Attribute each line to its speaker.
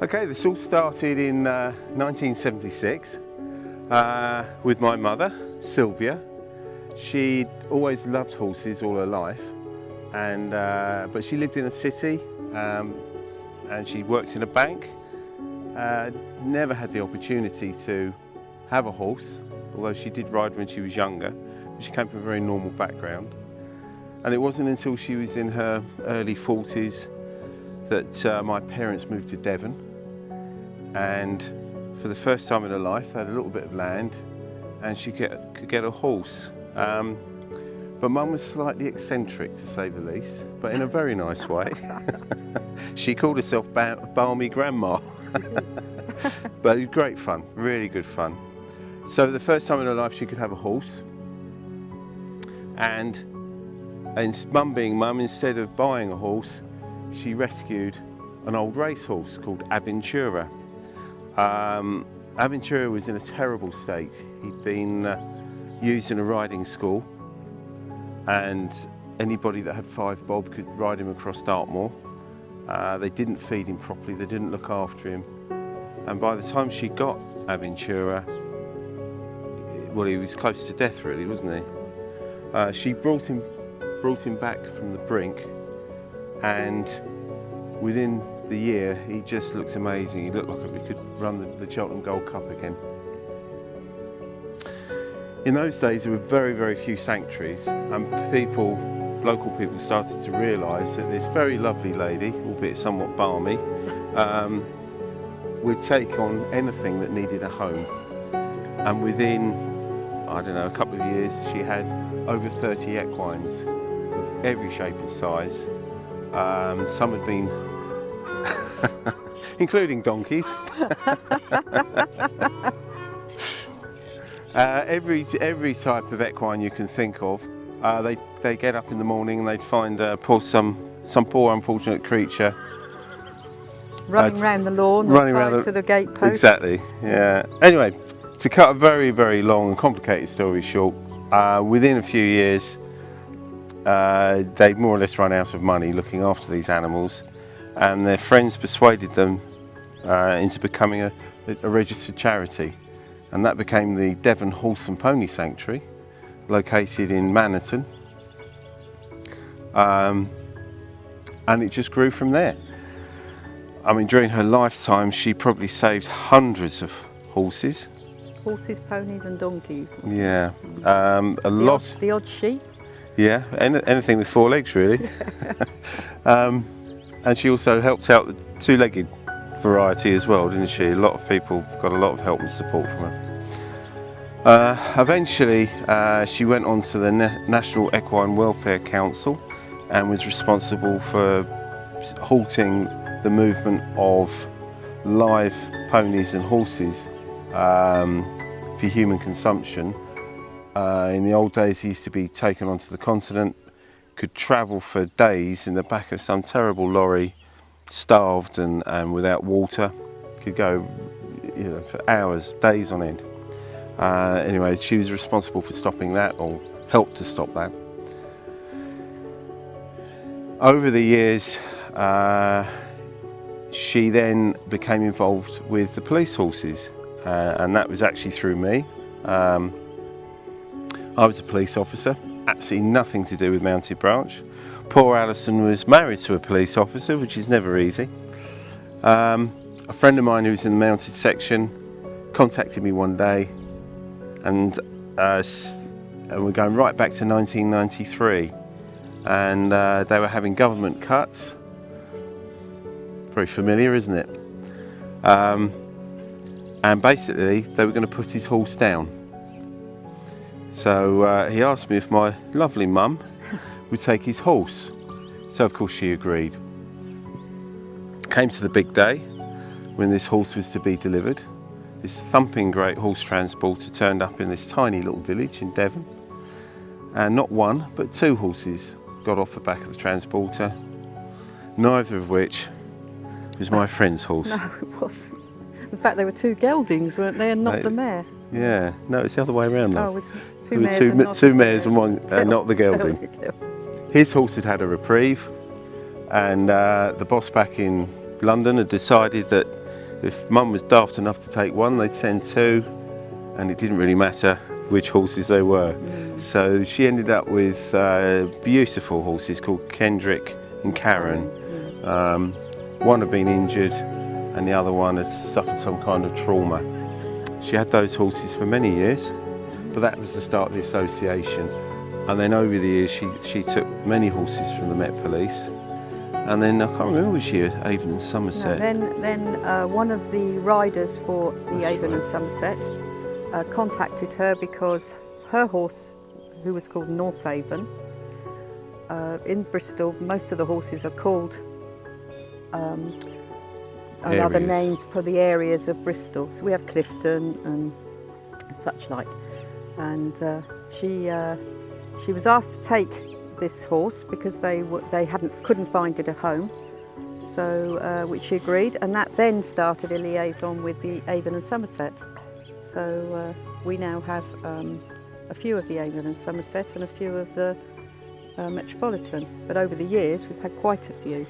Speaker 1: Okay, this all started in 1976 with my mother, Sylvia. She'd always loved horses all her life, and but she lived in a city and she worked in a bank. Never had the opportunity to have a horse, although she did ride when she was younger. She came from a very normal background, and it wasn't until she was in her early 40s that my parents moved to Devon, and for the first time in her life they had a little bit of land and she could get a horse. But Mum was slightly eccentric, to say the least, but in a very nice way. She called herself Balmy Grandma. But it was great fun, really good fun. So the first time in her life she could have a horse, and Mum being Mum, instead of buying a horse, she rescued an old racehorse called Aventura. Aventura was in a terrible state. He'd been used in a riding school, and anybody that had 5 bob could ride him across Dartmoor. They didn't feed him properly, they didn't look after him, and by the time she got Aventura, well, he was close to death really, wasn't he? She brought him back from the brink, and within the year he just looked amazing. He looked like he could run the Cheltenham Gold Cup again. In those days there were very, very few sanctuaries, and local people started to realise that this very lovely lady, albeit somewhat balmy, would take on anything that needed a home. And within, I don't know, a couple of years, she had over 30 equines of every shape and size. Some had been, including donkeys. Every type of equine you can think of. They get up in the morning and they'd find some poor unfortunate creature
Speaker 2: running around the lawn, running around to the gate post.
Speaker 1: Exactly, yeah. Anyway, to cut a very, very long and complicated story short, within a few years they more or less run out of money looking after these animals, and their friends persuaded them into becoming a registered charity, and that became the Devon Horse and Pony Sanctuary, located in Manhattan, and it just grew from there. I mean, during her lifetime she probably saved hundreds of horses.
Speaker 2: Horses, ponies and donkeys.
Speaker 1: Yeah, the
Speaker 2: odd sheep.
Speaker 1: Yeah, anything with 4 legs really. And she also helped out the 2-legged variety as well, didn't she? A lot of people got a lot of help and support from her. Eventually she went on to the National Equine Welfare Council and was responsible for halting the movement of live ponies and horses for human consumption. In the old days he used to be taken onto the continent, could travel for days in the back of some terrible lorry, starved and without water, could go for hours, days on end. Anyway, she was responsible for stopping that, or helped to stop that. Over the years she then became involved with the police horses, and that was actually through me. I was a police officer, absolutely nothing to do with Mounted Branch. Poor Alison was married to a police officer, which is never easy. A friend of mine who was in the mounted section contacted me one day, and we're going right back to 1993, and they were having government cuts. Very familiar, isn't it? And basically they were going to put his horse down. So he asked me if my lovely mum would take his horse. So of course she agreed. Came to the big day when this horse was to be delivered. This thumping great horse transporter turned up in this tiny little village in Devon, and not 1 but 2 horses got off the back of the transporter, neither of which was my friend's horse.
Speaker 2: No, it wasn't. In fact, there were 2 geldings, weren't they, and not the mare?
Speaker 1: Yeah, no, it's the other way around, love.
Speaker 2: Oh, was it?
Speaker 1: There were two mares and one, not the gelding. His horse had had a reprieve, and the boss back in London had decided that if Mum was daft enough to take one, they'd send two, and it didn't really matter which horses they were. So she ended up with beautiful horses called Kendrick and Karen. One had been injured and the other one had suffered some kind of trauma. She had those horses for many years, but that was the start of the association. And then over the years she took many horses from the Met Police. And then I can't remember, was she at Avon and Somerset?
Speaker 2: No, then one of the riders for the Avon and Somerset contacted her because her horse, who was called North Avon, in Bristol, most of the horses are called other names for the areas of Bristol. So we have Clifton and such like. And she was asked to take this horse because they couldn't find it a home, so which she agreed, and that then started a liaison with the Avon and Somerset. So we now have a few of the Avon and Somerset and a few of the Metropolitan, but over the years we've had quite a few.